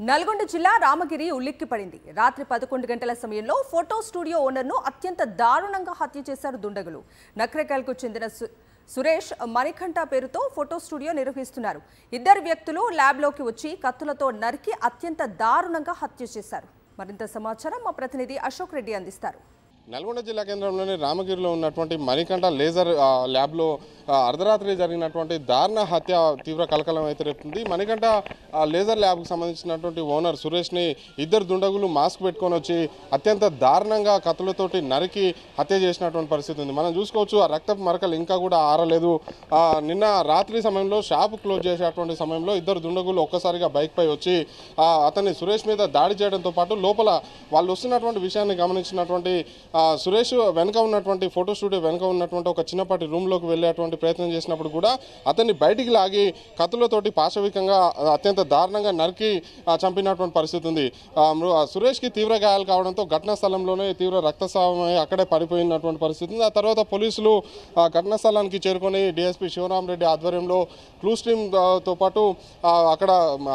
నల్గొండ జిల్లా రామగిరి ఉల్లిక్కిపడింది. రాత్రి 11 గంటల సమయంలో ఫోటో స్టూడియో ఓనర్ను అత్యంత దారుణంగా హత్య చేశారు దుండగులు. నక్రేకల్కు చెందిన సురేష్ మణికంఠ పేరుతో ఫోటో స్టూడియో నిర్వహిస్తున్నారు. ఇద్దరు వ్యక్తులు ల్యాబ్లోకి వచ్చి కత్తులతో నరికి అత్యంత దారుణంగా హత్య చేశారు. మరింత సమాచారం మా ప్రతినిధి అశోక్ రెడ్డి అందిస్తారు. నల్గొండ జిల్లా కేంద్రంలోని రామగిరిలో ఉన్నటువంటి మణికంఠ లేజర్ ల్యాబ్లో అర్ధరాత్రి జరిగినటువంటి దారుణ హత్య తీవ్ర కలకలం అయితే రేపుతుంది. మణికంఠ లేజర్ ల్యాబ్కు సంబంధించినటువంటి ఓనర్ సురేష్ని ఇద్దరు దుండగులు మాస్క్ పెట్టుకొని వచ్చి అత్యంత దారుణంగా కత్తులతోటి నరికి హత్య చేసినటువంటి పరిస్థితి ఉంది. మనం చూసుకోవచ్చు, ఆ రక్తపు మరకలు ఇంకా కూడా ఆరలేదు. నిన్న రాత్రి సమయంలో షాప్ క్లోజ్ చేసేటువంటి సమయంలో ఇద్దరు దుండగులు ఒక్కసారిగా బైక్పై వచ్చి అతన్ని సురేష్ మీద దాడి చేయడంతో పాటు లోపల వాళ్ళు వస్తున్నటువంటి విషయాన్ని గమనించినటువంటి సురేష్ వెనక ఉన్నటువంటి ఫోటో స్టూడియో వెనక ఉన్నటువంటి ఒక చిన్నపాటి రూమ్లోకి వెళ్ళేటువంటి ప్రయత్నం చేసినప్పుడు కూడా అతన్ని బయటికి లాగి కత్తులతోటి పాశవికంగా అత్యంత దారుణంగా నరికి చంపినటువంటి పరిస్థితి ఉంది. సురేష్కి తీవ్ర గాయాలు కావడంతో ఘటనా స్థలంలోనే తీవ్ర రక్తస్రావమై అక్కడే పడిపోయినటువంటి పరిస్థితి ఉంది. ఆ తర్వాత పోలీసులు ఘటనా స్థలానికి చేరుకొని డిఎస్పీ శివరామరెడ్డి ఆధ్వర్యంలో క్లూస్ టీమ్తో పాటు అక్కడ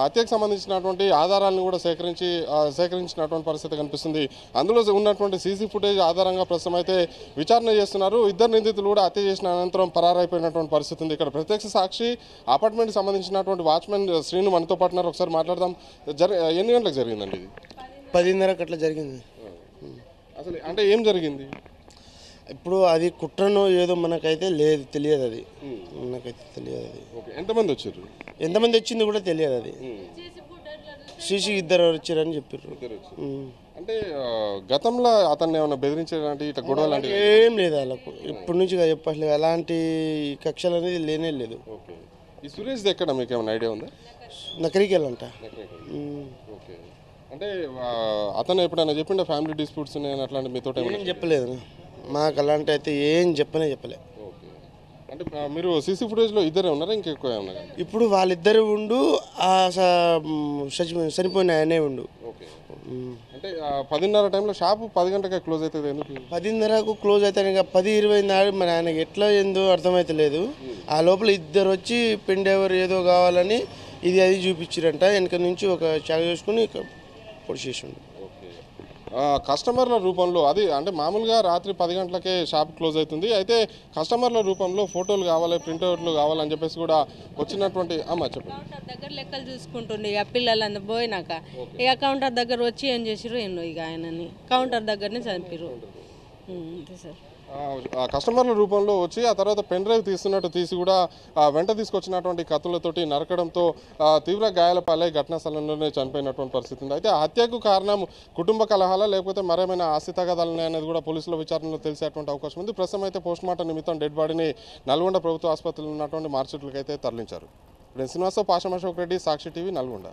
హత్యకు సంబంధించినటువంటి ఆధారాలను కూడా సేకరించినటువంటి పరిస్థితి కనిపిస్తుంది. అందులో ఉన్నటువంటి సీసీ ఫుటేజ్ ఆధారంగా ప్రస్తుతం అయితే విచారణ చేస్తున్నారు. ఇద్దరు నిందితులు కూడా హత్య చేసిన అనంతరం పరారైపోయినటువంటి పరిస్థితి ఉంది. ఇక్కడ ప్రత్యక్ష సాక్షి అపార్ట్మెంట్ సంబంధించినటువంటి వాచ్మెన్ శ్రీను మనతో పాటు ఒకసారి మాట్లాడదాం. ఎన్ని గంటలకు జరిగిందండి ఇది? 10:30 అట్లా జరిగింది. అసలు అంటే ఏం జరిగింది? ఇప్పుడు అది కుట్రనో ఏదో మనకైతే లేదు, తెలియదు. అది మనకైతే తెలియదు. అది ఎంతమంది వచ్చారు, ఎంతమంది వచ్చింది కూడా తెలియదు. అది సీసీ ఇద్దరు వచ్చారని చెప్పారు. అంటే గతంలో అతన్ని ఏమైనా బెదిరించేలాంటి ఇట్లా గొడవ లాంటి ఏం లేదు వాళ్ళకు. ఇప్పటి నుంచి చెప్పట్లేదు, అలాంటి కక్షలు అనేది లేనే లేదు. ఈ సురేష్ ఎక్కడ మీకు ఏమైనా ఐడియా ఉందా? నకరికెళ్ళంట. అంటే అతను ఎప్పుడైనా చెప్పిండే ఫ్యామిలీ డిస్ప్యూట్స్ ఉన్నాయని అట్లాంటి మీతో ఏం చెప్పలేదు. మాకు అలాంటి అయితే ఏం చెప్పలే. అంటే మీరు సీసీ ఫుటేజ్లో ఇద్దరే ఉన్నారా, ఇంకెక్కువ ఉన్నారు? ఇప్పుడు వాళ్ళిద్దరు ఉండు, చనిపోయిన ఆయనే ఉండు. అంటే 10:30 టైంలో షాపు 10 గంటలకే క్లోజ్ అవుతుంది. ఎందుకు 10:30కు క్లోజ్ అవుతాను? ఇక 10:20 నాడు మరి ఆయనకి ఎట్లా ఏందో అర్థమైతలేదు. ఆ లోపల ఇద్దరు వచ్చి పెండెవరు ఏదో కావాలని ఇది అది చూపించారంట. వెనక నుంచి ఒక చాగ చేసుకుని పొడి చేసిండు. కస్టమర్ల రూపంలో అది అంటే మామూలుగా రాత్రి 10 గంటలకే షాప్ క్లోజ్ అవుతుంది. అయితే కస్టమర్ల రూపంలో ఫోటోలు కావాలి, ప్రింట్అవుట్లు కావాలని చెప్పేసి కూడా వచ్చినటువంటి చెప్పండి. కౌంటర్ దగ్గర లెక్కలు చూసుకుంటుండే ఇక పిల్లలందరూ పోయినాక ఇక కౌంటర్ దగ్గర వచ్చి ఏం చేసిరు ఎన్నో ఇక ఆయనని కౌంటర్ దగ్గరనే చంపిరు. అంతే సార్. కస్టమర్ల రూపంలో వచ్చి ఆ తర్వాత పెన్ డ్రైవ్ తీసి కూడా వెంట తీసుకొచ్చినటువంటి కత్తులతోటి నరకడంతో తీవ్ర గాయాల పాలై ఘటనా స్థలంలోనే చనిపోయినటువంటి పరిస్థితి ఉంది. అయితే హత్యకు కారణం కుటుంబ కలహాల లేకపోతే మరేమైనా ఆస్తి తగాదాలనే అనేది కూడా పోలీసుల విచారణలో తెలిసేటువంటి అవకాశం ఉంది. ప్రస్తుతం అయితే పోస్టుమార్టం నిమిత్తం డెడ్ బాడీని నల్గొండ ప్రభుత్వ ఆసుపత్రిలో ఉన్నటువంటి మార్కెట్లకు అయితే తరలించారు. శ్రీనివాసరావు, పాషం అశోక్ రెడ్డి, సాక్షి టీవీ, నల్గొండ.